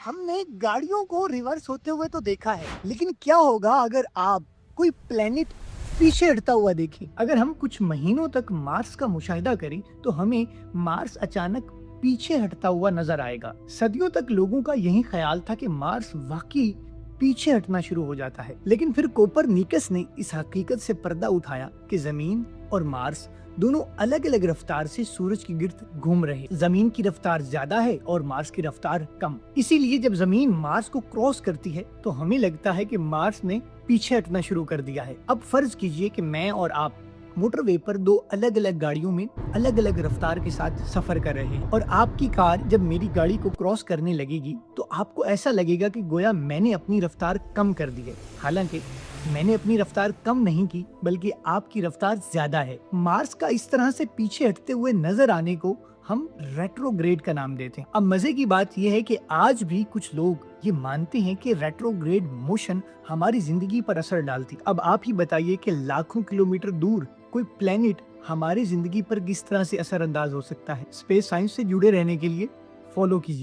हमने गाड़ियों को रिवर्स होते हुए तो देखा है, लेकिन क्या होगा अगर आप कोई प्लेनेट पीछे हटता हुआ देखें? अगर हम कुछ महीनों तक मार्स का मुशाहिदा करें, तो हमें मार्स अचानक पीछे हटता हुआ नजर आएगा। सदियों तक लोगों का यही ख्याल था कि मार्स वाकई पीछे हटना शुरू हो जाता है, लेकिन फिर कोपरनिकस ने इस हकीकत से पर्दा उठाया कि जमीन और मार्स दोनों अलग अलग रफ्तार से सूरज की गिर्द घूम रहे। जमीन की रफ्तार ज्यादा है और मार्स की रफ्तार कम। इसीलिए जब जमीन मार्स को क्रॉस करती है तो हमें लगता है कि मार्स ने पीछे हटना शुरू कर दिया है। अब फर्ज कीजिए कि मैं और आप मोटरवे पर दो अलग अलग गाड़ियों में अलग अलग रफ्तार के साथ सफर कर रहे हैं, और आपकी कार जब मेरी गाड़ी को क्रॉस करने लगेगी तो आपको ऐसा लगेगा कि गोया मैंने अपनी रफ्तार कम कर दी है। हालांकि मैंने अपनी रफ्तार कम नहीं की, बल्कि आपकी रफ्तार ज्यादा है। मार्स का इस तरह से पीछे हटते हुए नजर आने को हम रेट्रोग्रेड का नाम देते हैं। अब मजे की बात यह है कि आज भी कुछ लोग ये मानते हैं कि रेट्रोग्रेड मोशन हमारी जिंदगी पर असर डालती। अब आप ही बताइए कि लाखों किलोमीटर दूर कोई प्लेनेट हमारी जिंदगी पर किस तरह से असर अंदाज हो सकता है। स्पेस साइंस से जुड़े रहने के लिए फॉलो कीजिए।